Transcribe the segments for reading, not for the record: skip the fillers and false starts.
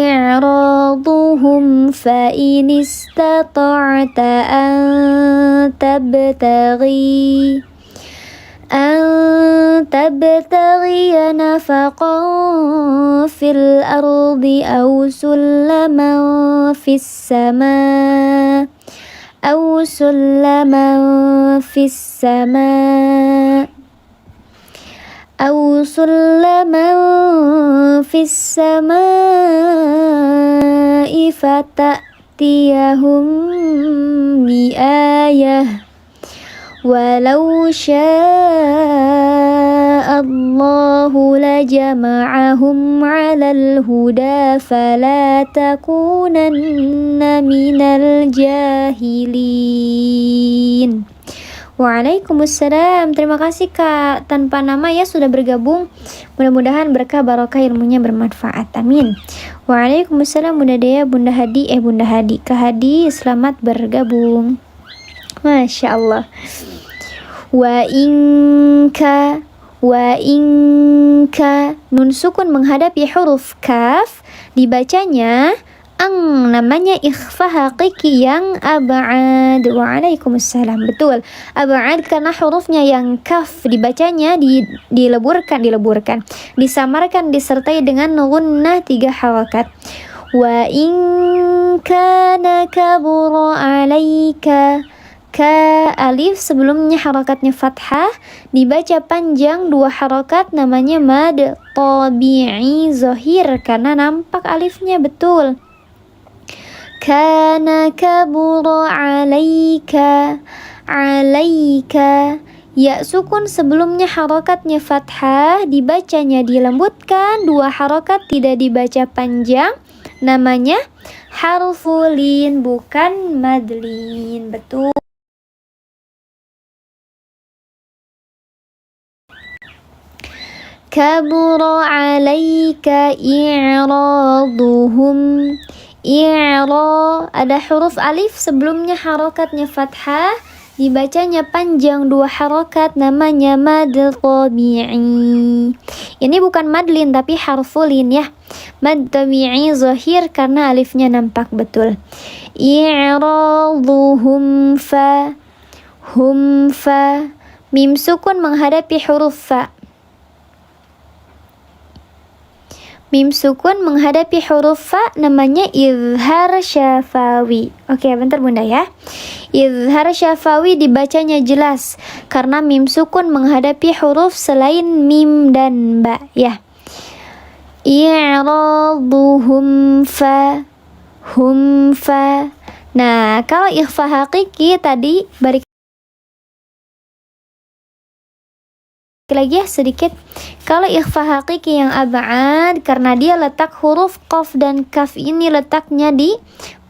إعراضهم فإن استطعت تبتغي نفقا في الأرض أو سلما في السماء فتأتيهم بآية ولو شاء الله لجمعهم على الهدى فلا تكونن من الجاهلين. Waalaikumsalam. Terima kasih Kak tanpa nama ya sudah bergabung. Mudah-mudahan berkah barokah ilmunya bermanfaat. Amin. Waalaikumsalam Bunda Dea, Bunda Hadi, Kak Hadi selamat bergabung. Masya Allah. Wa inka nun sukun menghadapi huruf kaf dibacanya ang, namanya ikhfa hakiki yang ab'ad. Waalaikumsalam. Betul, ab'ad karena hurufnya yang kaf dibacanya dileburkan, disamarkan disertai dengan gunnah 3 harakat. Wa in kana kabura alaika, ka alif sebelumnya harakatnya fathah dibaca panjang 2 harakat, namanya mad tabi'i zahir karena nampak alifnya. Betul, kana kabura alaika. Ya sukun sebelumnya harakatnya fathah dibacanya dilembutkan 2 harakat, tidak dibaca panjang, namanya harfulin bukan madlin. Betul. Kabura alaika i'raduhum. Ada huruf alif sebelumnya harakatnya fathah dibacanya panjang 2 harakat, namanya mad tabi'i. Ini bukan madlin tapi harfulin ya. Mad tabi'i zahir karena alifnya nampak. Betul. I'raduhum fa, hum fa. Mim sukun menghadapi huruf fa. Mim sukun menghadapi huruf fa namanya izhar syafawi. Oke, bentar Bunda ya. Izhar syafawi dibacanya jelas karena mim sukun menghadapi huruf selain mim dan ba ya. I'raduhum fa, hum fa. Nah, kalau ikhfa hakiki tadi balik lagi ya sedikit. Kalau ikhfa hakiki yang ab'ad karena dia letak huruf qaf dan kaf ini letaknya di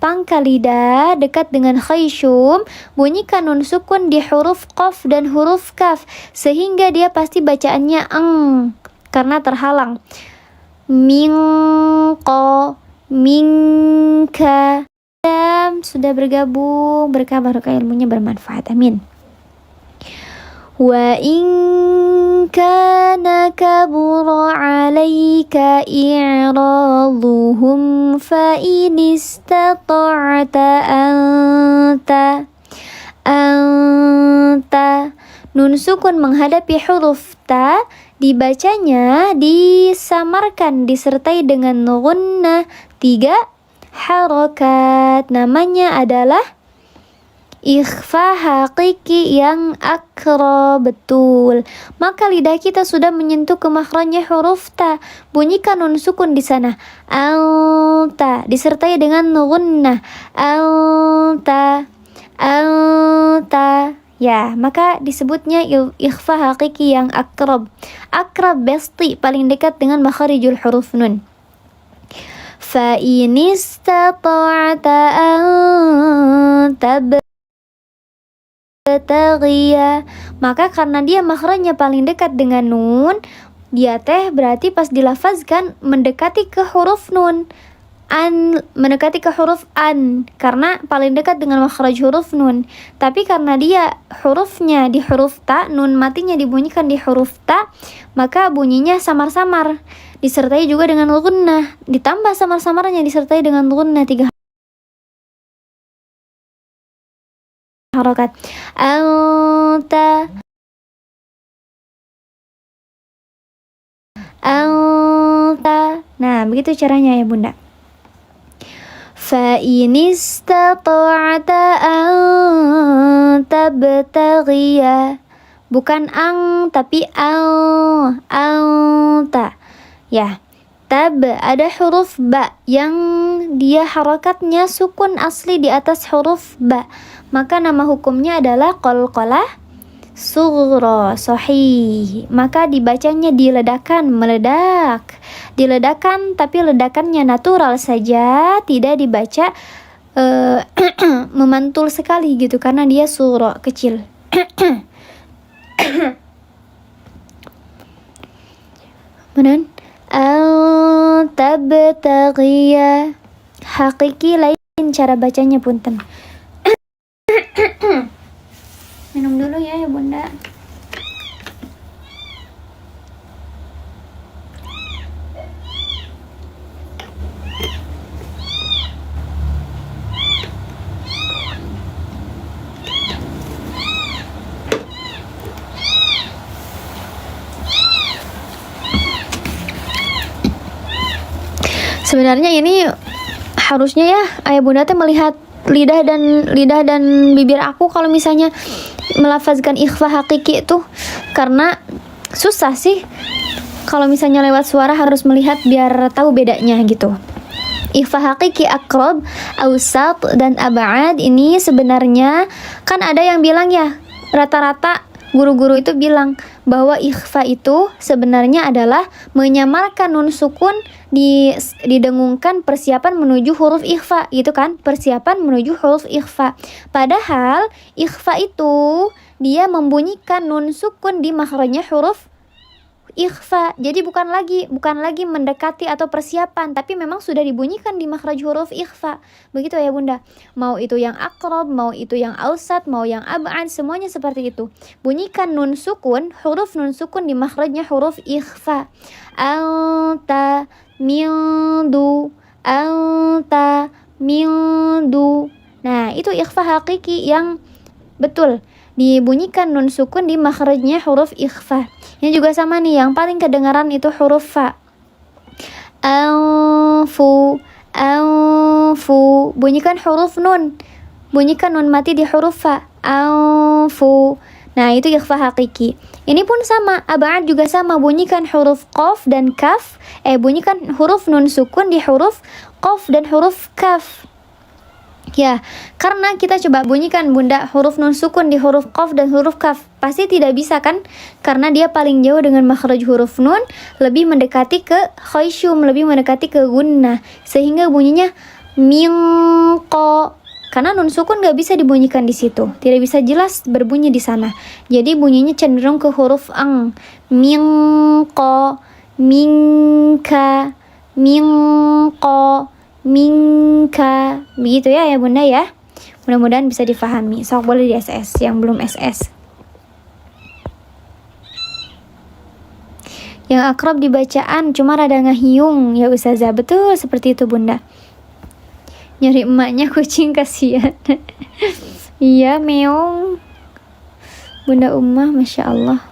pangkal lidah dekat dengan khayshum, bunyikan nun sukun di huruf qaf dan huruf kaf sehingga dia pasti bacaannya eng karena terhalang. Minqa, minka. Sudah bergabung, berkah barokah ilmunya bermanfaat. Amin. Wa in kana kabura alaika i'raduhum fa in istata'ta anta. Nun sukun menghadapi huruf ta dibacanya disamarkan disertai dengan gunnah 3 harakat, namanya adalah ikhfa hakiki yang akra. Betul. Maka lidah kita sudah menyentuh ke makhrajnya huruf ta. Bunyikan nun sukun di sana. Anta disertai dengan gunnah. Anta. Ya, maka disebutnya ikhfa hakiki yang akrab. Akrab besti paling dekat dengan makharijul huruf nun. Fa in istata'ta an tabtaghiya, maka karena dia makhrajnya paling dekat dengan nun, dia teh berarti pas dilafazkan mendekati ke huruf nun. Mendekati ke huruf an karena paling dekat dengan makhraj huruf nun. Tapi karena dia hurufnya di huruf ta, nun matinya dibunyikan di huruf ta, maka bunyinya samar-samar. disertai juga dengan gunnah, ditambah samar-samarnya disertai dengan gunnah 3 harokat. Anta, anta. Nah, begitu caranya ya Bunda. Fa in istata'ta an tabtaghiya, bukan ang tapi anta. Ya, tab ada huruf ba yang dia harakatnya sukun asli di atas huruf ba, maka nama hukumnya adalah qalqalah sughra, sahih. Maka dibacanya diledakan, meledak, diledakan, tapi ledakannya natural saja, tidak dibaca memantul sekali gitu, karena dia sughra, kecil. Kemudian tabtaghiya, hakiki lain cara bacanya punten. Minum dulu ya Bunda. Sebenarnya ini harusnya ya ayah bunda teh melihat lidah dan bibir aku kalau misalnya melafazkan ikhfa hakiki itu, karena susah sih kalau misalnya lewat suara harus melihat biar tahu bedanya gitu. Ikhfa hakiki akrab, ausat, dan ab'ad ini sebenarnya kan ada yang bilang ya, rata-rata guru-guru itu bilang bahwa ikhfa itu sebenarnya adalah menyamarkan nun sukun didengungkan persiapan menuju huruf ikhfa gitu kan, persiapan menuju huruf ikhfa. Padahal ikhfa itu dia membunyikan nun sukun di makhrajnya huruf ikhfa. Jadi bukan lagi mendekati atau persiapan, tapi memang sudah dibunyikan di makhraj huruf ikhfa. Begitu ya Bunda. Mau itu yang akrab, mau itu yang ausat, mau yang ab'ad, semuanya seperti itu. Bunyikan nun sukun, huruf nun sukun di makhrajnya huruf ikhfa. Anta mildu, anta mildu. Nah, itu ikhfa hakiki yang betul. Dibunyikan nun sukun di makhrajnya huruf ikhfa. Ini juga sama nih, yang paling kedengaran itu huruf fa. Anfu, anfu. Bunyikan huruf nun. Bunyikan nun mati di huruf fa. Anfu. Nah, itu ikhfa hakiki. Ini pun sama, ab'ad juga sama. Bunyikan huruf qaf dan kaf. Bunyikan huruf nun sukun di huruf qaf dan huruf kaf. Ya, karena kita coba bunyikan Bunda huruf nun sukun di huruf qaf dan huruf kaf, pasti tidak bisa kan? Karena dia paling jauh dengan makhraj huruf nun, lebih mendekati ke khayshum, lebih mendekati ke gunnah, sehingga bunyinya minqa. Karena nun sukun gak bisa dibunyikan di situ, tidak bisa jelas berbunyi di sana. Jadi bunyinya cenderung ke huruf ang, minqa, minka, minqa, minka. Begitu ya Bunda ya. Mudah-mudahan bisa difahami. Sok boleh di SS yang belum SS. Yang akrab di bacaan cuma rada ngahiung ya Ustazah. Betul seperti itu Bunda. Nyari emaknya kucing, kasihan. Iya meong. Bunda Ummah, Masya Allah.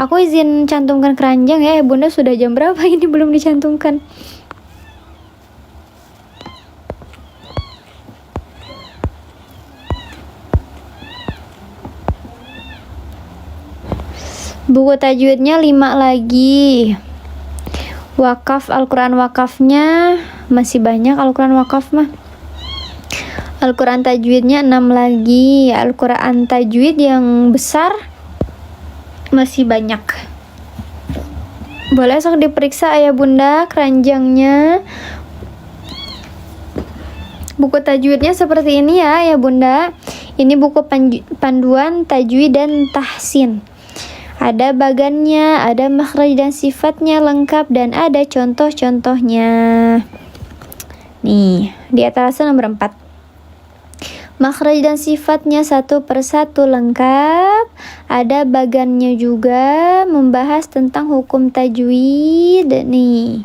Aku izin cantumkan keranjang ya Bunda. Sudah jam berapa ini belum dicantumkan? Buku tajwidnya 5 lagi. Wakaf, Al-Quran wakafnya masih banyak. Al-Quran wakaf mah. Al-Quran tajwidnya 6 lagi. Al-Quran tajwid yang besar masih banyak. Boleh sok diperiksa ayah bunda keranjangnya. Buku tajwidnya seperti ini ya ayah bunda. Ini buku panduan tajwid dan tahsin. Ada bagannya, ada makhraj dan sifatnya lengkap, dan ada contoh-contohnya. Nih, di atasnya nomor 4. Makhraj dan sifatnya satu persatu lengkap. Ada bagannya juga membahas tentang hukum tajwid nih.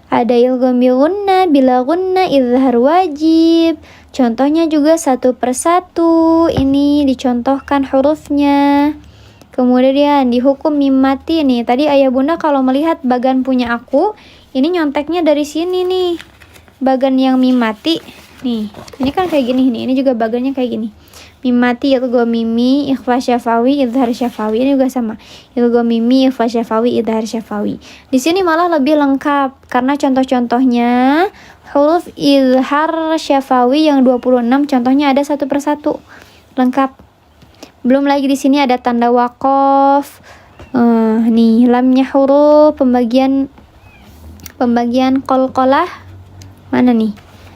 Ada ilgham bi gunna, bila gunna, izhar wajib. Contohnya juga satu persatu. Ini dicontohkan hurufnya. Kemudian di hukum mim mati nih. Tadi ayah bunda kalau melihat bagan punya aku, ini nyonteknya dari sini nih. Bagan yang mim mati. Nih, ini kan kayak gini nih. Ini juga bagannya kayak gini. Mim mati ilgham mimi, ikhfa syafawi, izhar syafawi. Ini juga sama. Ilgham mimi, ikhfa syafawi, izhar syafawi. Di sini malah lebih lengkap karena contoh-contohnya huruf izhar syafawi yang 26 contohnya ada satu persatu. Lengkap. Belum lagi di sini ada tanda waqaf. Nih, lamnya huruf pembagian qalqalah. Mana nih?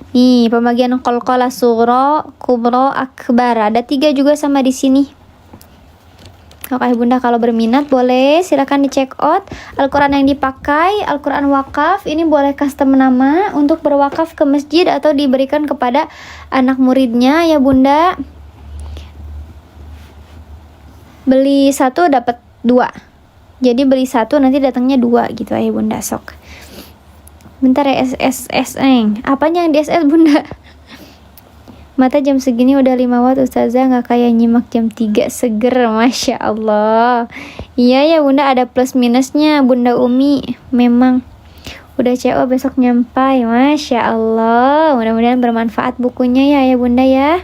Nih, pembagian qalqalah sughra, kubra, akbar. Ada 3 juga sama di sini. Oke, bunda kalau berminat boleh silakan di check out. Al-Quran yang dipakai, Al-Quran wakaf. Ini boleh custom nama untuk berwakaf ke masjid atau diberikan kepada anak muridnya ya bunda. Beli 1 dapat 2. Jadi beli 1 nanti datangnya 2 gitu ya bunda, sok. Bentar ya, SSS apanya yang di SS bunda? Mata jam segini udah 5 watt ustazah, gak kayak nyimak jam 3 seger. Masya Allah. Iya ya bunda, ada plus minusnya bunda Umi. Memang udah CO besok nyampai. Masya Allah, mudah-mudahan bermanfaat bukunya ya bunda ya.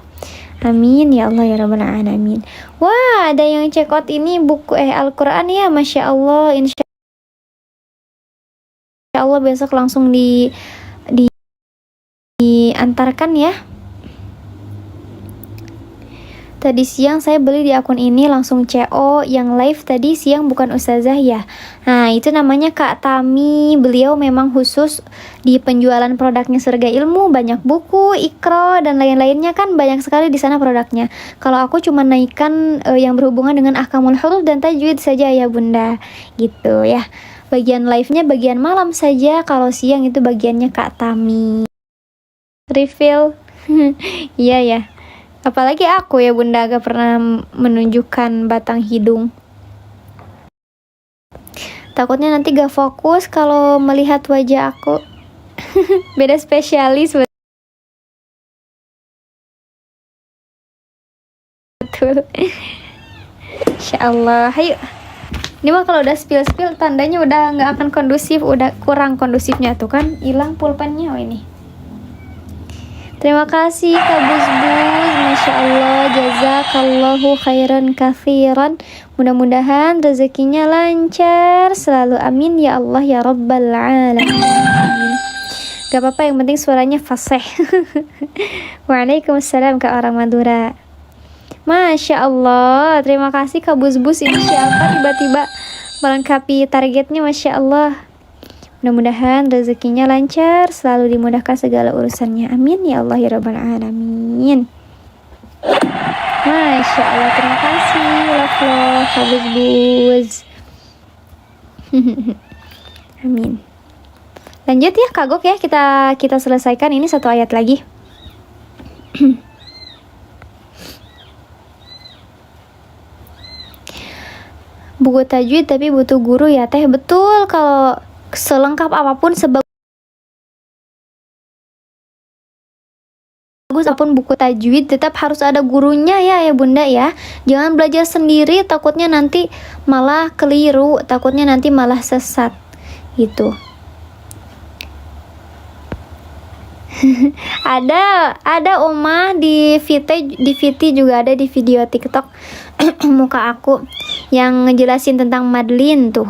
Amin ya Allah ya rabbal alamin. Wah, ada yang check out ini buku Al-Quran ya. Masya Allah. Insya Allah besok langsung diantarkan ya. Tadi siang saya beli di akun ini langsung CO. Yang live tadi siang bukan ustazah ya. Nah, itu namanya Kak Tami. Beliau memang khusus di penjualan produknya Surga Ilmu, banyak buku, Iqra dan lain-lainnya kan banyak sekali di sana produknya. Kalau aku cuma naikkan yang berhubungan dengan ahkamul huruf dan tajwid saja ya bunda. Gitu ya. Bagian live-nya bagian malam saja, kalau siang itu bagiannya Kak Tami. Refill. Iya ya. Apalagi aku ya bunda gak pernah menunjukkan batang hidung. Takutnya nanti gak fokus kalau melihat wajah aku. Beda spesialis betul. Insya Allah. Ayo. Ini mah kalau udah spill tandanya udah nggak akan kondusif, udah kurang kondusifnya tuh kan, hilang pulpennya. Oh ini. Terima kasih Kak Bus-Bus, Masya Allah, jazakallahu khairan katsiran. Mudah-mudahan rezekinya lancar selalu, amin ya Allah ya rabbal alamin. Gak apa-apa, yang penting suaranya fasih. Waalaikumsalam Kak orang Madura. Masya Allah, terima kasih Kak Bus-Bus. Ini siapa tiba-tiba melengkapi targetnya, Masya Allah. Mudah-mudahan rezekinya lancar, selalu dimudahkan segala urusannya. Amin ya Allah ya rabbal alamin. Masya Allah, terima kasih. Love Kak Bus-Bus. Amin. Lanjut ya Kak Gok ya, kita selesaikan ini satu ayat lagi. Buku tajwid tapi butuh guru ya teh. Betul, kalau selengkap apapun, sebagus apapun buku tajwid tetap harus ada gurunya ya bunda ya. Jangan belajar sendiri, takutnya nanti malah keliru, takutnya nanti malah sesat gitu. ada Oma di VT juga ada di video TikTok muka aku yang ngejelasin tentang Madlin tuh.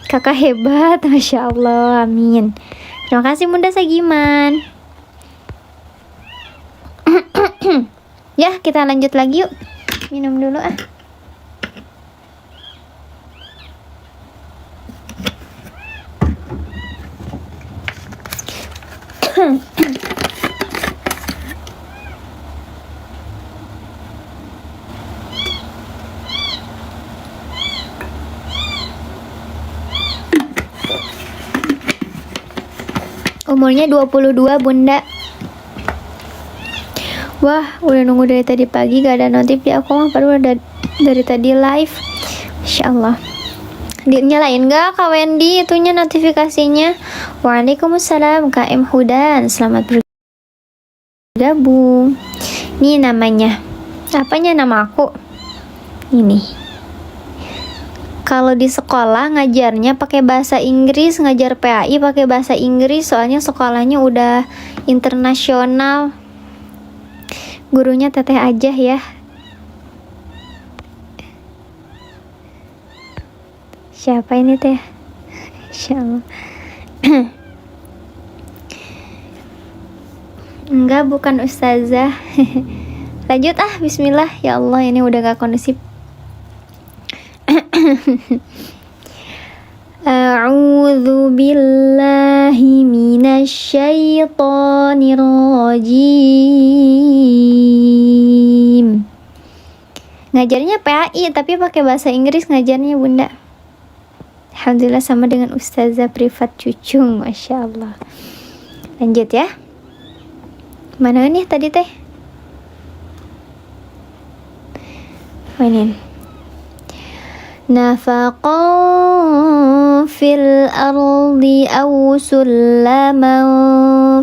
Kakak hebat, Masya Allah, amin. Terima kasih Bunda Sagiman. Ya, kita lanjut lagi yuk. Minum dulu ah. Umurnya 22 Bunda. Wah, udah nunggu dari tadi pagi gak ada notif di aku mah, padahal dari tadi live. Masya Allah. Nyalain gak Kak Wendy itunya notifikasinya? Waalaikumsalam Kak M Hudan, selamat bergabung. Ini namanya, apanya nama aku? Ini. Kalau di sekolah ngajarnya pakai bahasa Inggris, ngajar PAI pakai bahasa Inggris, soalnya sekolahnya udah internasional. Gurunya teteh aja ya. Siapa ini teh? Insya Allah. Enggak, bukan ustazah. Lanjut bismillah. Ya Allah, ini udah gak kondusif. A'udzu billahi minasyaitonir rajim. Ngajarnya PAI tapi pakai bahasa Inggris ngajarnya Bunda. Alhamdulillah sama dengan ustazah privat Cucung, Masya Allah. Lanjut ya. Mana nih tadi teh? Mainin. Nafaqan fil ardi aw sulaman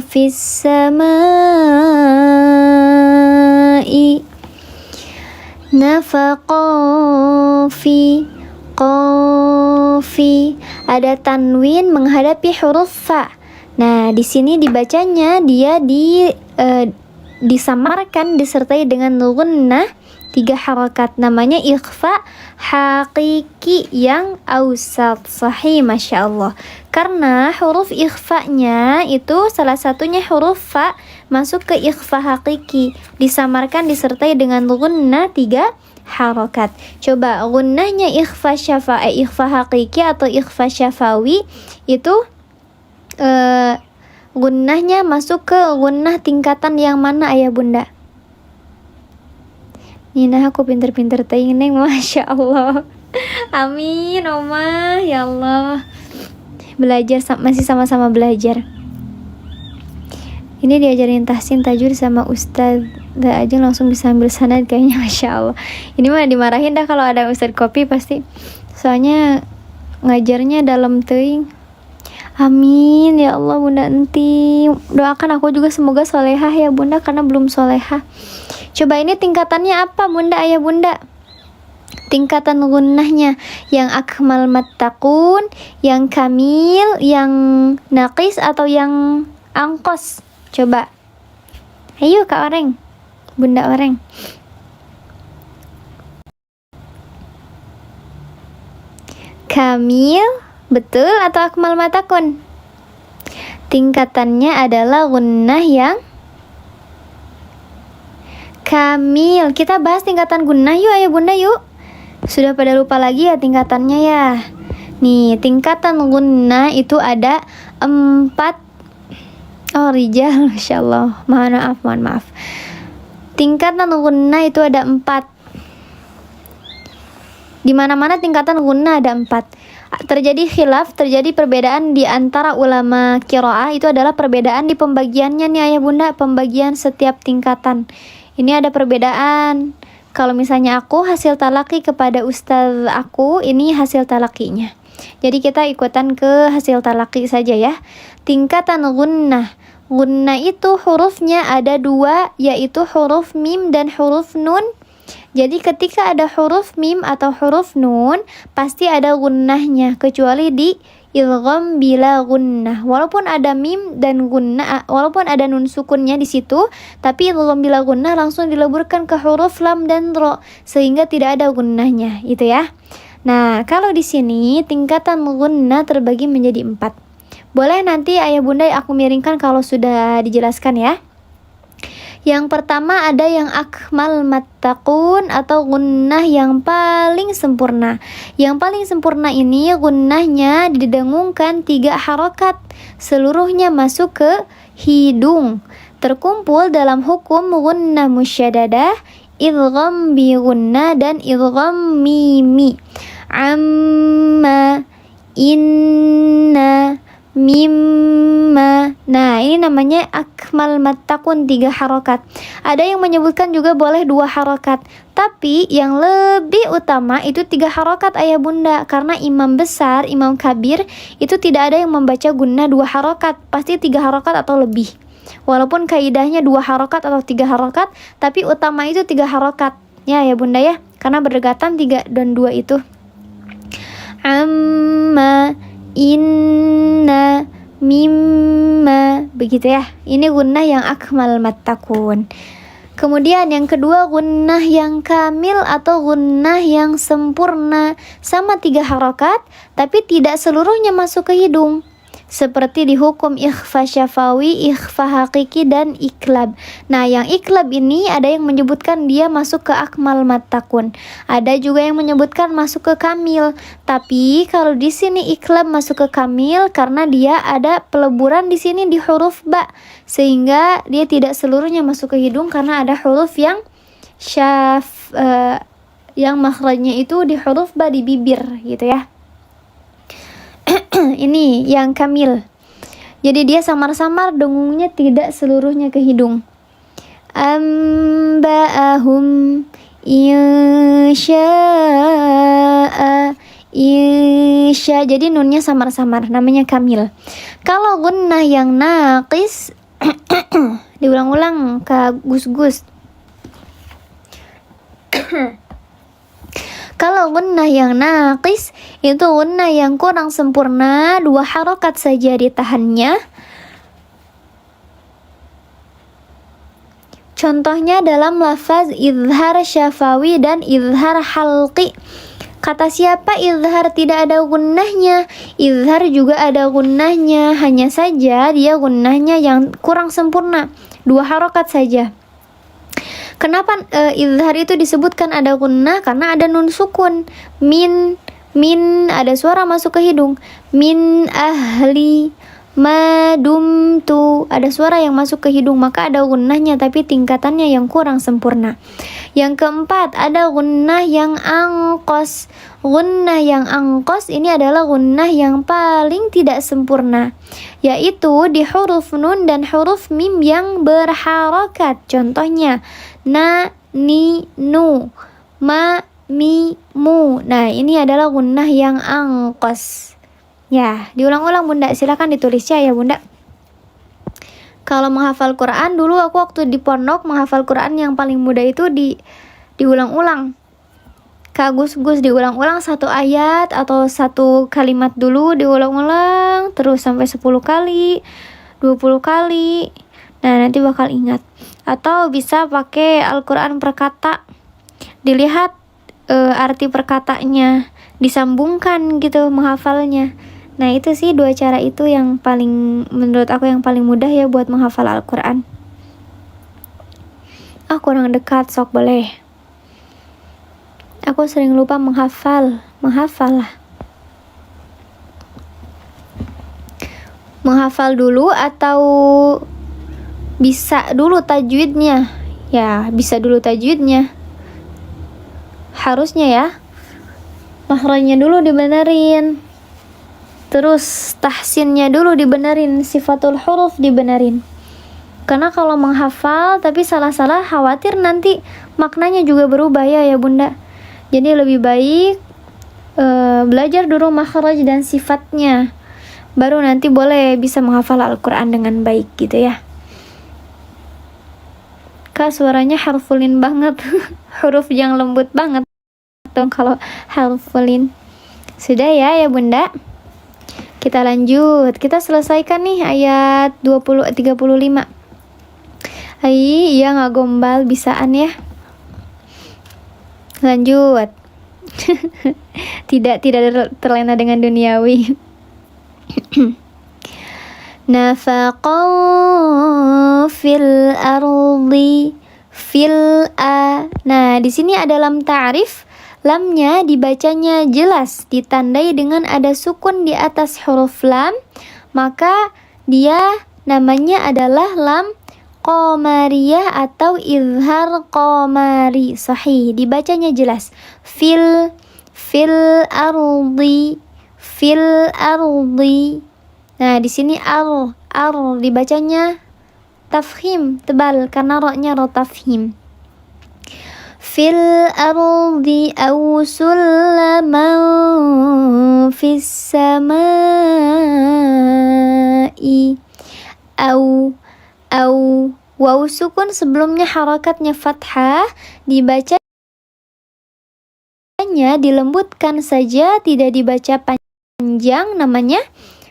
fis samai. Nafaqan fi qafi, ada tanwin menghadapi huruf fa. Nah, di sini dibacanya dia disamarkan disertai dengan gunnah 3 harakat, namanya ikhfa hakiki yang ausat. Sahih, Masya Allah. Karena huruf ikhfanya itu salah satunya huruf fa masuk ke ikhfa hakiki, disamarkan disertai dengan gunnah 3 harakat. Coba gunnahnya ikhfa ikhfa hakiki atau ikhfa syafawi itu gunnahnya masuk ke gunnah tingkatan yang mana ayah bunda? Nina, aku pinter-pinter teuing neng, Masya Allah. Amin Oma, ya Allah. Belajar, masih sama-sama belajar. Ini diajarin tahsin tajwid sama Ustadz aja langsung bisa ambil sanad kayaknya, Masya Allah. Ini mah dimarahin dah kalau ada Ustadz kopi pasti. Soalnya ngajarnya dalam teuing. Amin ya Allah Bunda Enti. Doakan aku juga semoga solehah ya Bunda, karena belum solehah. Coba ini tingkatannya apa Bunda, ayah Bunda? Tingkatan gunnahnya yang akmal mattaqun, yang kamil, yang naqis, atau yang angkos? Coba. Ayo Kak Oreng, Bunda Oreng. Kamil, betul, atau akmal matakun? Tingkatannya adalah gunnah yang kamil. Kita bahas tingkatan gunnah yuk ayo Bunda yuk. Sudah pada lupa lagi ya tingkatannya ya. Nih, tingkatan gunnah itu ada 4. Oh rijal, Masya Allah. Mohon maaf. Tingkatan gunnah itu ada 4. Di mana-mana tingkatan gunnah ada 4. Terjadi khilaf, terjadi perbedaan di antara ulama qiraah, itu adalah perbedaan di pembagiannya nih ayah bunda, pembagian setiap tingkatan. Ini ada perbedaan. Kalau misalnya aku hasil talaki kepada ustaz aku, ini hasil talakinya. Jadi kita ikutan ke hasil talaki saja ya. Tingkatan gunnah. Gunnah itu hurufnya ada 2, yaitu huruf mim dan huruf nun. Jadi ketika ada huruf mim atau huruf nun, pasti ada gunnahnya, kecuali di idgham bila gunnah. Walaupun ada mim dan gunnah, walaupun ada nun sukunnya di situ, tapi idgham bila gunnah langsung dileburkan ke huruf lam dan ro, sehingga tidak ada gunnahnya, itu ya. Nah, kalau di sini tingkatan gunnah terbagi menjadi 4. Boleh nanti ayah bunda aku miringkan kalau sudah dijelaskan ya. Yang pertama ada yang akmal mattaqun atau gunnah yang paling sempurna. Yang paling sempurna ini gunnahnya didengungkan 3 harokat, seluruhnya masuk ke hidung, terkumpul dalam hukum gunnah musyaddadah, idgham bi gunnah dan idgham mimi. Amma, inna, mimma, Nah, ini namanya akmal mattakun 3 harokat. Ada yang menyebutkan juga boleh 2 harokat. Tapi yang lebih utama itu 3 harokat ayah bunda. Karena imam besar, imam kabir itu tidak ada yang membaca gunnah 2 harokat. Pasti 3 harokat atau lebih. Walaupun kaidahnya 2 harokat atau 3 harokat, tapi utama itu 3 harokat. Ya bunda ya. Karena berdekatan 3 dan 2 itu. Amma, inna, mimma, begitu ya. Ini gunnah yang akmal mattakun. Kemudian yang kedua gunnah yang kamil atau gunnah yang sempurna, sama 3 harokat tapi tidak seluruhnya masuk ke hidung. Seperti di hukum ikhfa syafawi, ikhfa hakiki, dan iklab. Nah, yang iklab ini ada yang menyebutkan dia masuk ke akmal mattakun. Ada juga yang menyebutkan masuk ke kamil. Tapi kalau di sini iklab masuk ke kamil karena dia ada peleburan di sini di huruf ba, sehingga dia tidak seluruhnya masuk ke hidung karena ada huruf yang yang makhrajnya itu di huruf ba di bibir gitu ya. Ini yang kamil. Jadi dia samar-samar dengungnya tidak seluruhnya ke hidung. Amba'ahum insya. Jadi nunnya samar-samar, namanya kamil. Kalau gunnah yang naqis diulang-ulang ke gus-gus. Kalau gunnah yang naqis itu gunnah yang kurang sempurna, 2 harokat saja ditahannya. Contohnya dalam lafaz izhar syafawi dan izhar halqi. Kata siapa izhar tidak ada gunnahnya? Izhar juga ada gunnahnya, hanya saja dia gunnahnya yang kurang sempurna, 2 harokat saja. Kenapa izhar itu disebutkan ada gunnah? Karena ada nun sukun. Min ada suara masuk ke hidung. Min ahli madumtu ada suara yang masuk ke hidung, maka ada gunnahnya tapi tingkatannya yang kurang sempurna. Yang keempat, ada gunnah yang angkos. Gunnah yang angkos ini adalah gunnah yang paling tidak sempurna, yaitu di huruf nun dan huruf mim yang berharokat. Contohnya na, ni, nu, ma, mi, mu. Nah, ini adalah gunnah yang angkos. Ya, diulang-ulang bunda, silakan ditulisnya ya bunda. Kalau menghafal Quran, dulu aku waktu di pondok menghafal Quran yang paling mudah itu diulang-ulang. Kak Gus diulang-ulang 1 ayat atau 1 kalimat dulu diulang-ulang terus sampai 10 kali, 20 kali. Nah, nanti bakal ingat. Atau bisa pakai Al-Quran per kata. Dilihat arti perkatanya, disambungkan gitu menghafalnya. Nah, itu sih 2 cara itu yang paling, menurut aku yang paling mudah ya buat menghafal Al-Quran. Kurang dekat, sok boleh. Aku sering lupa menghafal lah. Menghafal dulu atau bisa dulu tajwidnya? Ya, bisa dulu tajwidnya. Harusnya ya. Makhrajnya dulu dibenerin. Terus tahsinnya dulu dibenerin, sifatul huruf dibenerin. Karena kalau menghafal tapi salah-salah, khawatir nanti maknanya juga berubah ya bunda. Jadi lebih baik belajar dulu makhraj dan sifatnya, baru nanti boleh bisa menghafal Al-Quran dengan baik gitu ya. Kak, suaranya harfulin banget. Huruf yang lembut banget dong kalau harfulin. Sudah ya bunda. Kita lanjut. Kita selesaikan nih ayat 35. Iya nggak gombal, bisaan ya. Lanjut. tidak terlena dengan duniawi. Nafaqan fil ardi fil a. Nah, di sini ada lam ta'rif. Lamnya dibacanya jelas, ditandai dengan ada sukun di atas huruf lam, maka dia namanya adalah lam qamariyah atau izhar qamari. Sahih, dibacanya jelas. Fil ardi. Nah, di sini dibacanya tafkhim, tebal karena ro-nya ro tafkhim. Fil ardi aw sulaman fis samai. Aw waw sukun sebelumnya harakatnya fathah, dibacanya dilembutkan saja, tidak dibaca panjang, namanya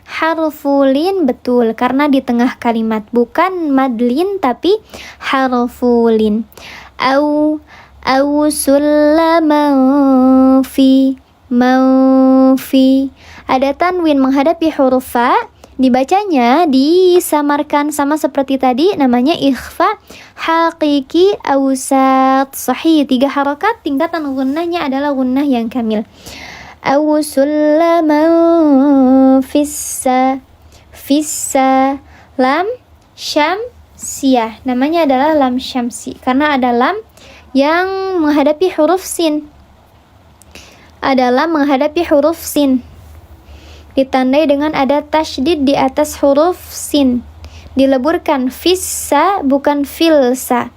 harfulin, betul, karena di tengah kalimat, bukan madlin tapi harfulin. Au sulaman fi ada tanwin menghadapi huruf fa, dibacanya disamarkan sama seperti tadi, namanya ikhfa hakiki awsat sahih, 3 harakat, tingkatan gunnahnya adalah gunnah yang kamil. Aw sulaman fissa lam syamsiyah, namanya adalah lam syamsi karena ada lam yang menghadapi huruf sin, ditandai dengan ada tasydid di atas huruf sin, dileburkan fissa bukan filsa.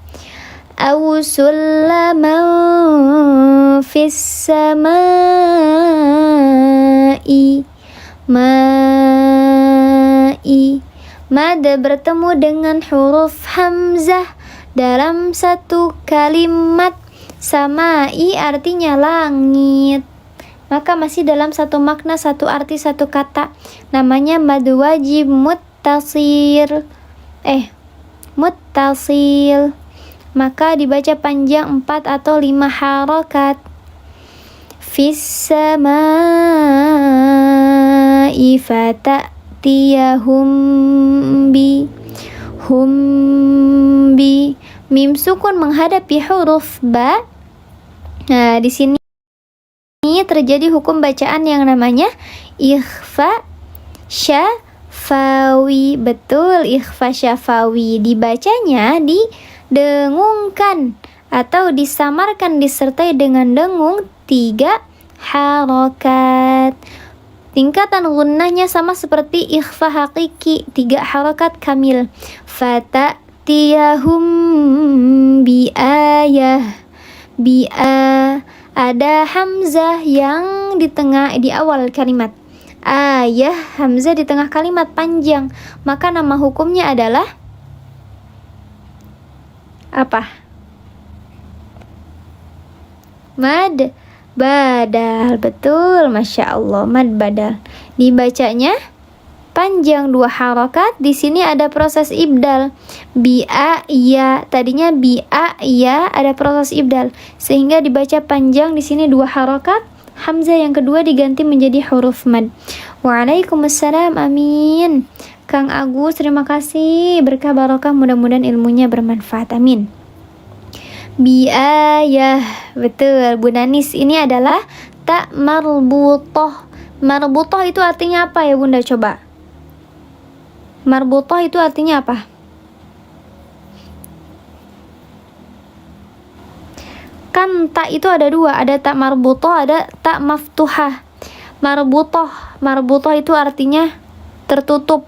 Aw sulaman fis samai mad bertemu dengan huruf hamzah dalam satu kalimat. Samai artinya langit, maka masih dalam satu makna, satu arti, satu kata, namanya mad wajib muttasil, maka dibaca panjang 4 atau 5 harakat. Fis samai fata'tiyahum bi mim sukun menghadapi huruf ba. Nah, di sini terjadi hukum bacaan yang namanya ikhfa syafawi, betul, ikhfa syafawi, dibacanya didengungkan atau disamarkan disertai dengan dengung 3 harakat. Tingkatan gunnahnya sama seperti ikhfa hakiki, 3 harakat kamil. Fata'tiyahum ada hamzah yang di awal kalimat. Ayah, hamzah di tengah kalimat panjang, maka nama hukumnya adalah apa? Mad badal, betul, masya Allah, mad badal. Dibacanya panjang 2 harakat. Di sini ada proses ibdal. Ya, tadinya ya, ada proses ibdal sehingga dibaca panjang di sini 2 harakat. Hamzah yang kedua diganti menjadi huruf mad. Waalaikumsalam, amin. Kang Agus, terima kasih, berkah barokah, mudah-mudahan ilmunya bermanfaat, amin. Biayah, betul, Bu Nanis, ini adalah tak marbutoh. Marbutoh itu artinya apa ya Bunda, coba? Marbutoh itu artinya apa? Kan tak itu ada 2, ada tak marbutoh, ada tak maftuhah. Marbutoh itu artinya tertutup.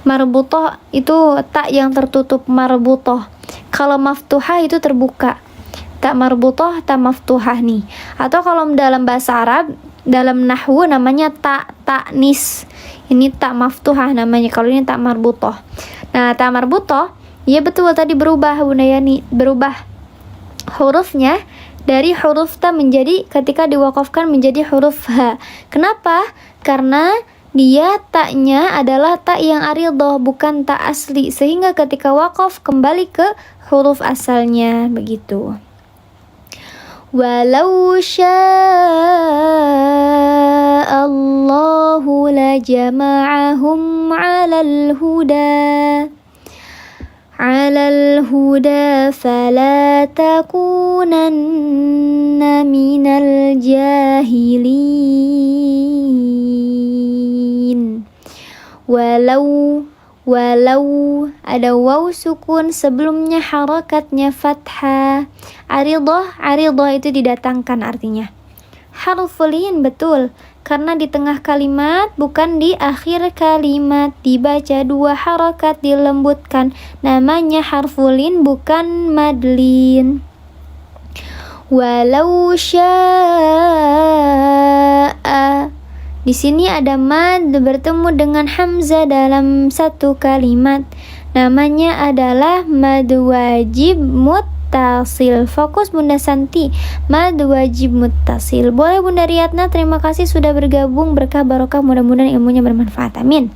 Marbutoh itu tak yang tertutup, marbutoh. Kalau maftuhah itu terbuka. Tak marbutoh, tak maftuhah nih. Atau kalau dalam bahasa Arab, dalam nahwu namanya tak ta'nis. Ini tak maftuhah namanya, kalau ini tak marbutoh. Nah, tak marbutoh, ya betul tadi berubah Bunda Yani, berubah hurufnya dari huruf ta menjadi, ketika diwakafkan menjadi huruf ha. Kenapa? Karena dia taknya adalah tak yang aridoh, bukan tak asli, sehingga ketika wakaf kembali ke huruf asalnya, begitu. Walau sya'allahu lajama'ahum 'alal huda fala takunanna minal jahilin. Walau ada waw sukun sebelumnya harakatnya fathah. Aridah itu didatangkan artinya. harfulin, betul. Karena di tengah kalimat, bukan di akhir kalimat. Dibaca 2 harakat, dilembutkan. Namanya harfulin, bukan madlin. Walau sya'a. Di sini ada mad bertemu dengan hamzah dalam satu kalimat. Namanya adalah mad wajib muttasil. Fokus Bunda Santi, mad wajib muttasil. Boleh Bunda Riyatna, terima kasih sudah bergabung. Berkah barokah, mudah-mudahan ilmunya bermanfaat. Amin.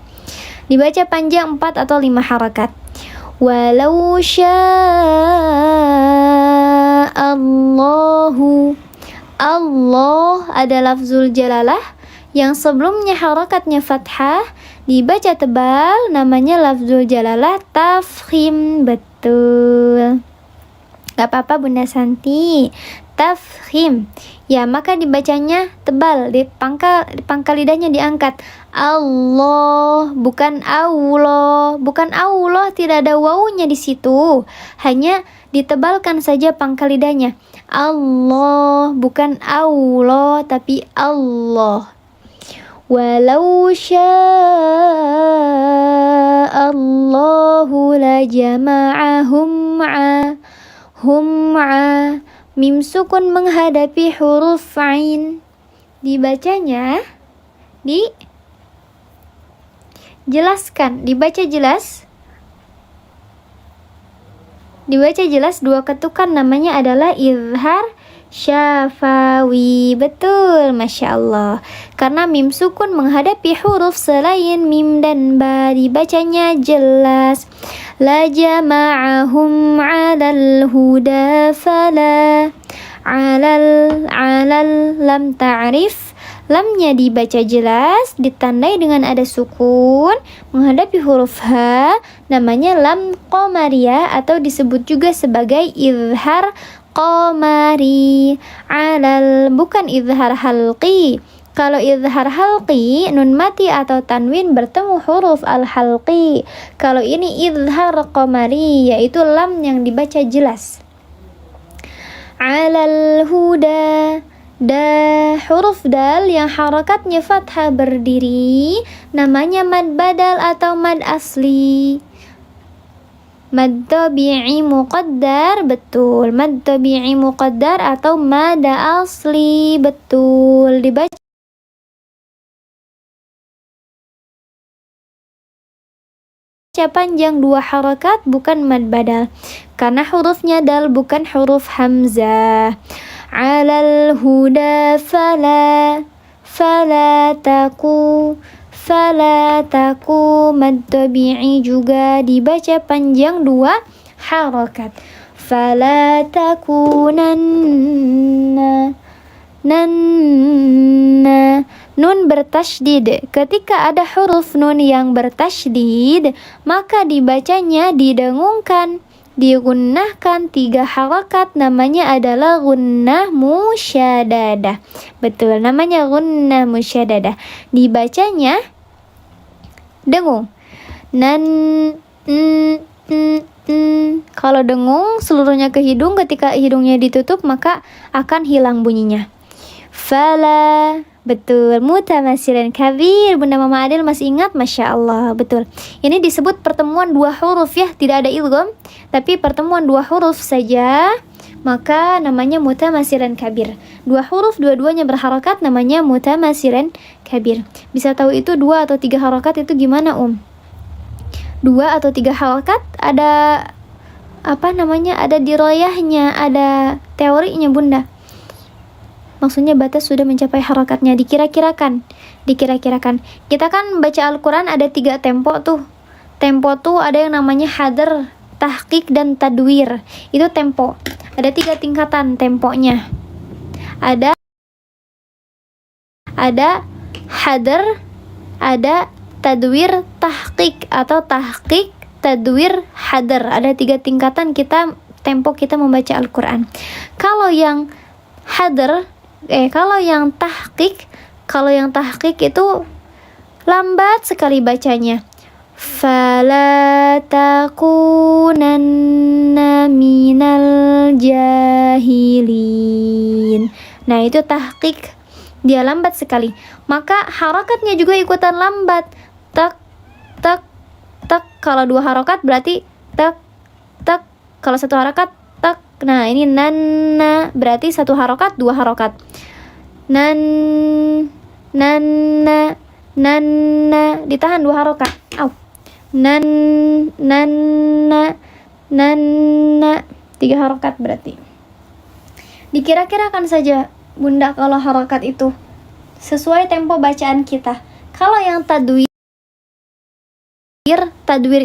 Dibaca panjang 4 atau 5 harakat. Walau sya'allahu. Allah ada lafzul jalalah yang sebelumnya harakatnya fathah, dibaca tebal, namanya lafzul jalalah tafkhim. Betul. Gak apa-apa Bunda Santi, tafkhim. Ya, maka dibacanya tebal, di pangkal lidahnya diangkat. Allah, bukan Allah, bukan Allah, tidak ada wawunya di situ. Hanya ditebalkan saja pangkal lidahnya. Allah, bukan Allah, tapi Allah. Walau sya'allahu lajama'ahum hum'a. Mim sukun menghadapi huruf ain. Dibacanya dijelaskan, dibaca jelas. Dibaca jelas 2 ketukan, namanya adalah izhar syafawi. Betul, Masya Allah. Karena mim sukun menghadapi huruf selain mim dan ba, dibacanya jelas. La jama'ahum 'alal huda fala. 'alal lam ta'rif. Lamnya dibaca jelas, ditandai dengan ada sukun menghadapi huruf ha, namanya lam qamariyah atau disebut juga sebagai izhar qamari. Alal, bukan izhar halqi. Kalau izhar halqi, nun mati atau tanwin bertemu huruf al-halqi. Kalau ini izhar qamari, yaitu lam yang dibaca jelas. Alal huda. Huruf dal yang harakatnya fathah berdiri, namanya mad badal atau mad asli. Mad tabi'i muqaddar, betul. Mad tabi'i muqaddar atau mad asli, betul. Dibaca panjang 2 harakat, bukan mad badal. Karena hurufnya dal, bukan huruf hamzah. Alal huda fala taku. Mad tabi'i juga dibaca panjang 2 harakat. Fala takunanna. Nun bertasydid. Ketika ada huruf nun yang bertasydid, maka dibacanya didengungkan, digunnahkan 3 harakat, namanya adalah gunnah musyadadah. Betul, namanya gunnah musyadadah. Dibacanya dengung. Kalau dengung seluruhnya ke hidung, ketika hidungnya ditutup maka akan hilang bunyinya. Fala, betul. Mutamasilan kabir. Bunda Mama Adil masih ingat? Masya Allah, betul. Ini disebut pertemuan 2 huruf ya, tidak ada idgham, tapi pertemuan 2 huruf saja, maka namanya mutamasilan kabir. 2 huruf dua-duanya berharakat, namanya mutamasilan kabir. Bisa tahu itu 2 atau 3 harakat itu gimana 2 atau 3 harakat, ada ada diroyahnya, ada teorinya Bunda. Maksudnya batas sudah mencapai harakatnya, dikira-kirakan. Kita kan baca Al-Quran ada 3 tempo tuh. Tempo tuh ada yang namanya hadar, tahqiq, dan tadwir. Itu tempo. Ada 3 tingkatan temponya. Ada hadar, ada tadwir, tahqiq, atau tahqiq, tadwir, hadar. Ada 3 tingkatan tempo kita membaca Al-Quran. Kalau yang hadar, kalau yang tahqiq itu lambat sekali bacanya. Fala takunanna minal jahilin. Nah, itu tahqiq. dia lambat sekali. Maka harakatnya juga ikutan lambat. Tak, tak, tak. Kalau 2 harokat berarti tak, tak. Kalau 1 harokat tak. Nah ini nanna berarti 1 harokat 2 harokat. Nanna, ditahan 2 harokat. Nanna, 3 harokat berarti. Dikira-kirakan saja Bunda kalau harokat itu sesuai tempo bacaan kita. Kalau yang tadwir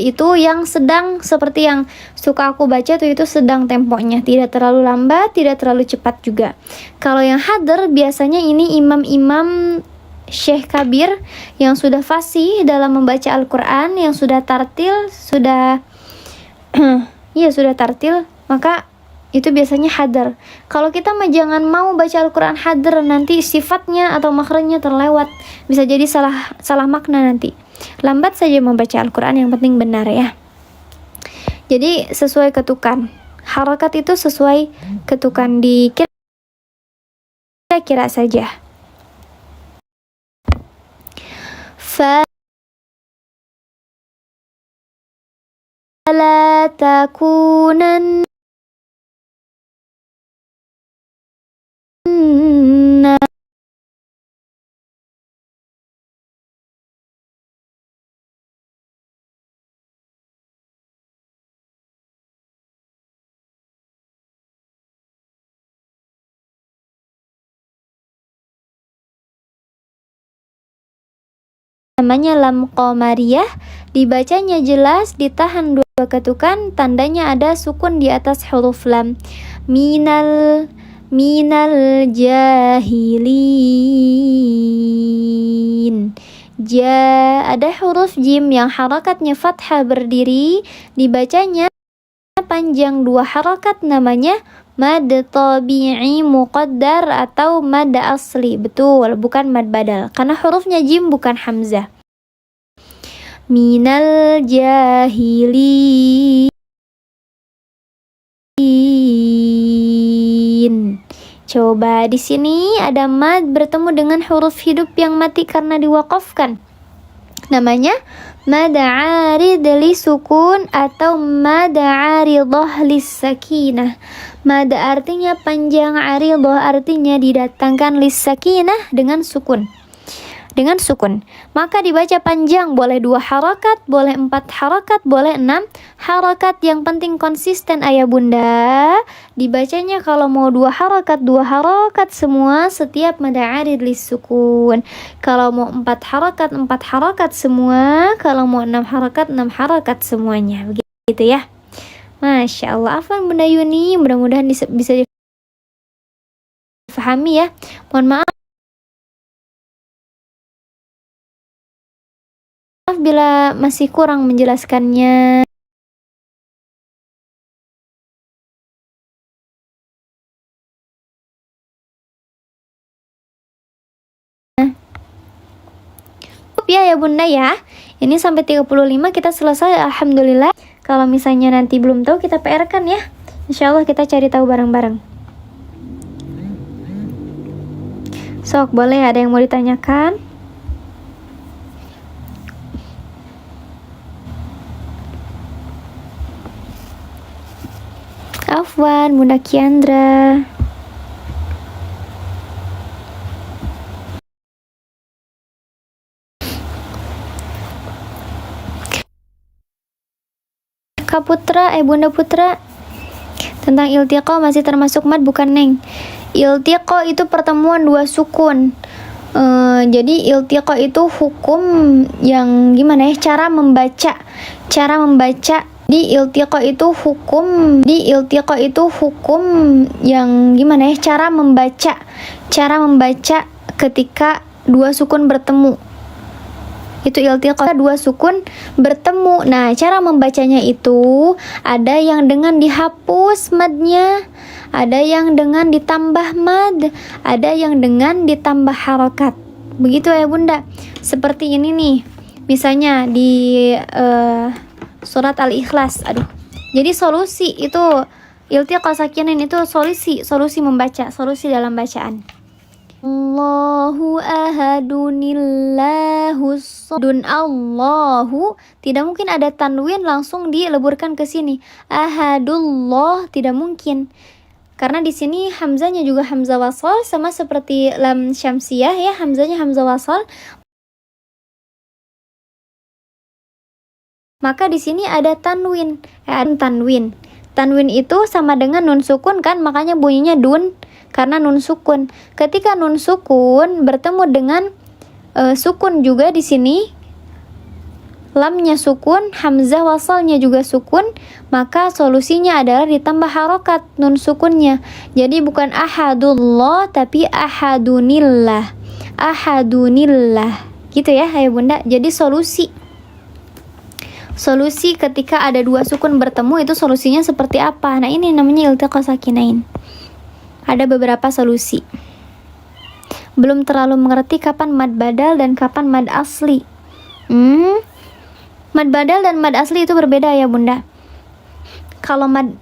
itu yang sedang, seperti yang suka aku baca itu sedang temponya, tidak terlalu lambat, tidak terlalu cepat juga. Kalau yang hadar biasanya ini imam-imam Syekh Kabir yang sudah fasih dalam membaca Al-Quran, yang sudah tartil, sudah sudah tartil, maka itu biasanya hadar. Kalau kita jangan mau baca Al-Quran hadar, nanti sifatnya atau makhrajnya terlewat, bisa jadi salah makna nanti. Lambat saja membaca Al-Quran, yang penting benar ya. Jadi sesuai ketukan. Harakat itu sesuai ketukan, kira-kira saja. Fala takunan namanya lam qamariyah, dibacanya jelas, ditahan 2 ketukan, tandanya ada sukun di atas huruf lam. Minal jahilin. Ada huruf jim yang harakatnya fathah berdiri, dibacanya panjang 2 harakat, namanya mad tabi'i muqaddar atau mad asli. Betul, bukan mad badal, karena hurufnya jim bukan hamzah. Minal jahilin. Coba di sini ada mad bertemu dengan huruf hidup yang mati karena diwaqafkan. Namanya mad arid li sukun atau mad aridah lis sakinah. Mad artinya panjang, aridah artinya didatangkan, lis sakinah dengan sukun. Maka dibaca panjang, boleh 2 harakat, boleh 4 harakat, boleh 6 harakat. Yang penting konsisten ayah bunda. Dibacanya kalau mau 2 harakat semua setiap mad arid lis sukun. Kalau mau 4 harakat semua. Kalau mau 6 harakat semuanya. Begitu ya. Masya Allah. Afwan Bunda Yuni, mudah-mudahan bisa difahami ya. Mohon maaf bila masih kurang menjelaskannya. Ya bunda ya. Ini sampai 35 kita selesai, alhamdulillah. Kalau misalnya nanti belum tahu, kita PR kan ya. Insya Allah kita cari tahu bareng-bareng. Sok, boleh ada yang mau ditanyakan? Afwan, Bunda Kiandra. Kak Putra, Bunda Putra, tentang iltiqa masih termasuk mad bukan Neng? Iltiqa itu pertemuan 2 sukun. Jadi iltiqa itu hukum yang gimana ya? Cara membaca. Di iltiqa itu hukum yang gimana ya? Cara membaca ketika 2 sukun bertemu. Itu iltiqa, 2 sukun bertemu. Nah, cara membacanya itu ada yang dengan dihapus madnya, ada yang dengan ditambah mad, ada yang dengan ditambah harokat. Begitu ya bunda. Seperti ini nih. Misalnya di surat Al-Ikhlas. Jadi solusi itu iltiqa sakinin itu solusi membaca, solusi dalam bacaan. Allahu ahadunillahus dun Allahu, tidak mungkin ada tanwin langsung dileburkan ke sini. Ahadullah tidak mungkin. Karena di sini hamzanya juga hamzah wasal, sama seperti lam syamsiyah ya, hamzanya hamzah wasal. Maka di sini ada tanwin. Tanwin. Tanwin itu sama dengan nun sukun kan, makanya bunyinya dun karena nun sukun. Ketika nun sukun bertemu dengan sukun juga di sini, lamnya sukun, hamzah wasalnya juga sukun, maka solusinya adalah ditambah harokat nun sukunnya. Jadi bukan ahadullah tapi ahadunillah. Ahadunillah. Gitu ya, Ayah Bunda. Jadi solusi ketika ada dua sukun bertemu itu solusinya seperti apa? Nah, ini namanya iltiqa sakinain. Ada beberapa solusi. Belum terlalu mengerti kapan mad badal dan kapan mad asli. Mad badal dan mad asli itu berbeda ya Bunda. Kalau mad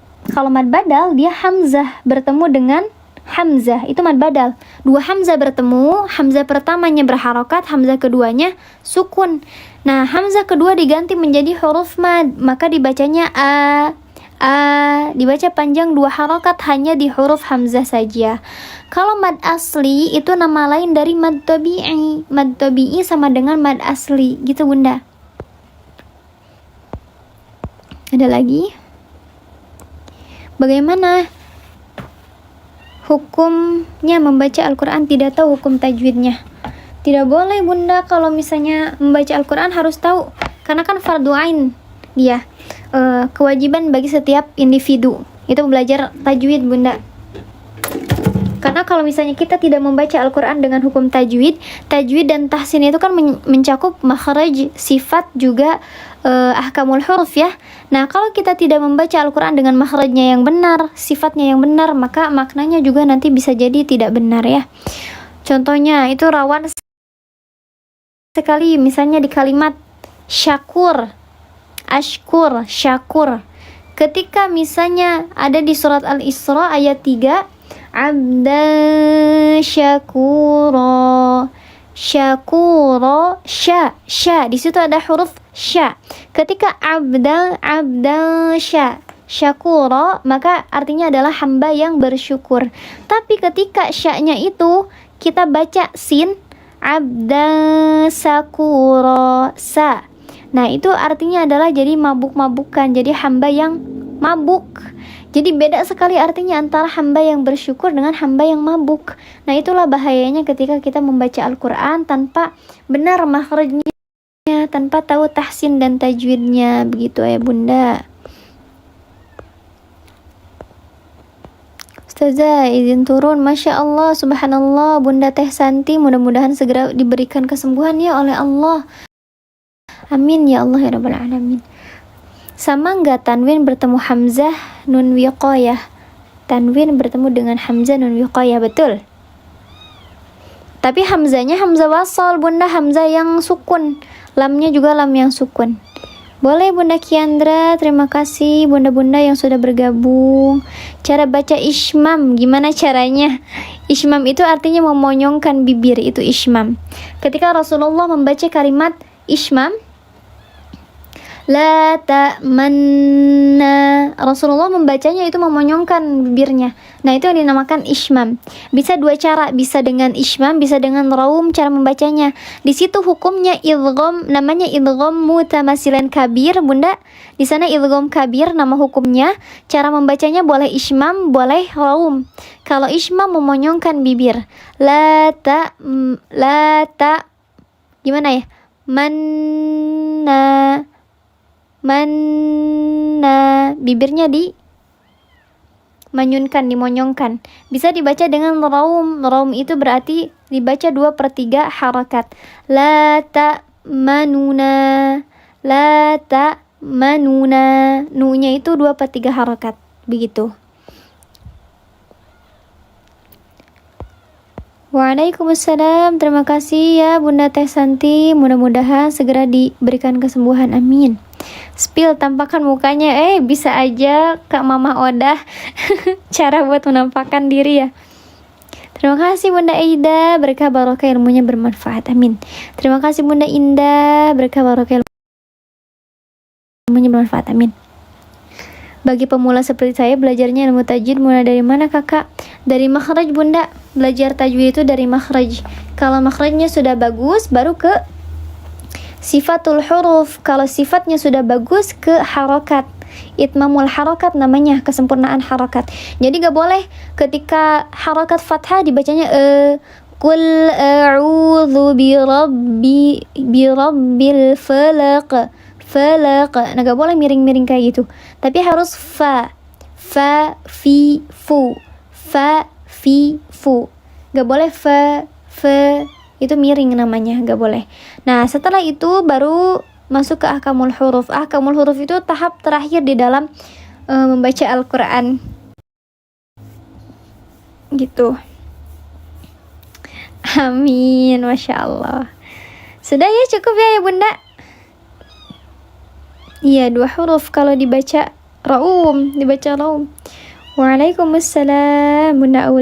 badal dia hamzah bertemu dengan hamzah, itu mad badal. Dua hamzah bertemu, hamzah pertamanya berharokat, hamzah keduanya sukun. Nah, hamzah kedua diganti menjadi huruf mad, maka dibacanya dibaca panjang dua harokat hanya di huruf hamzah saja. Kalau mad asli itu nama lain dari mad tabi'i. Mad tabi'i sama dengan mad asli, gitu Bunda. Ada lagi? Bagaimana hukumnya membaca Al-Quran tidak tahu hukum tajwidnya? Tidak boleh Bunda, kalau misalnya membaca Al-Quran harus tahu, karena kan fardu ain dia, kewajiban bagi setiap individu itu belajar tajwid Bunda. Karena kalau misalnya kita tidak membaca Al-Quran dengan hukum tajwid dan tahsin itu kan mencakup makhraj, sifat, juga ahkamul huruf ya. Nah, kalau kita tidak membaca Al-Quran dengan makhrajnya yang benar, sifatnya yang benar, maka maknanya juga nanti bisa jadi tidak benar ya. Contohnya itu rawan sekali, misalnya di kalimat syakur, ashkur, syakur. Ketika misalnya ada di surat Al-Isra ayat 3, abdan syakura, syakura, sya, di situ ada huruf sya. Ketika abdan sya, syakura, maka artinya adalah hamba yang bersyukur. Tapi ketika sya-nya itu kita baca sin, abdan sakura, sa. Nah, itu artinya adalah jadi mabuk-mabukan, jadi hamba yang mabuk. Jadi beda sekali artinya antara hamba yang bersyukur dengan hamba yang mabuk. Nah, itulah bahayanya ketika kita membaca Al-Quran tanpa benar makhrajnya, tanpa tahu tahsin dan tajwidnya. Begitu ya Bunda. Ustazah izin turun. Masya Allah, subhanallah, Bunda Teh Santi, mudah-mudahan segera diberikan kesembuhan ya oleh Allah. Amin ya Allah ya Rabbal Alamin. Sama nggak tanwin bertemu hamzah nun wiqayah? Tanwin bertemu dengan hamzah nun wiqayah, betul. Tapi hamzahnya hamzah wasal Bunda, hamzah yang sukun. Lamnya juga lam yang sukun. Boleh Bunda Kiandra, terima kasih Bunda-bunda yang sudah bergabung. Cara baca ismam, gimana caranya? Ismam itu artinya memonyongkan bibir, itu ismam. Ketika Rasulullah membaca kalimat ismam, la ta'manna, Rasulullah membacanya itu memonyongkan bibirnya. Nah, itu yang dinamakan ismam. Bisa dua cara, bisa dengan ismam, bisa dengan raum cara membacanya. Di situ hukumnya idgham, namanya idgham mutamasilan kabir Bunda. Di sana idgham kabir nama hukumnya. Cara membacanya boleh ismam, boleh raum. Kalau ismam memonyongkan bibir. La gimana ya? Mana, bibirnya di manyunkan, dimonyongkan. Bisa dibaca dengan raum. Raum itu berarti dibaca 2/3 harakat. La ta'manuna, la ta'manuna, nu-nya itu 2/3 harakat. Begitu. Waalaikumsalam. Terima kasih ya Bunda Teh Santi. Mudah-mudahan segera diberikan kesembuhan. Amin. Spill tampakkan mukanya. Bisa aja Kak Mama Odah. Cara buat menampakkan diri ya. Terima kasih Bunda Aida, berkah barokah ilmunya bermanfaat. Amin. Terima kasih Bunda Indah, berkah barokah ilmunya bermanfaat. Amin. Bagi pemula seperti saya, belajarnya ilmu tajwid mulai dari mana kakak? Dari makhraj Bunda. Belajar tajwid itu dari makhraj. Kalau makhrajnya sudah bagus, baru ke sifatul huruf. Kalau sifatnya sudah bagus, ke harokat. Itmamul harokat namanya, kesempurnaan harokat. Jadi gak boleh ketika harokat fathah dibacanya Qul a'udzu birabbil falaq. Nah gak boleh miring-miring kayak gitu, tapi harus fa fi fu, gak boleh fa itu miring namanya, gak boleh. Nah setelah itu baru masuk ke ahkamul huruf. Ahkamul huruf itu tahap terakhir di dalam membaca Al-Quran gitu. Amin, Masya Allah. Sudah ya, cukup ya Bunda. Iya, 2 huruf kalau dibaca raum. Waalaikumsalam Bunda Aul.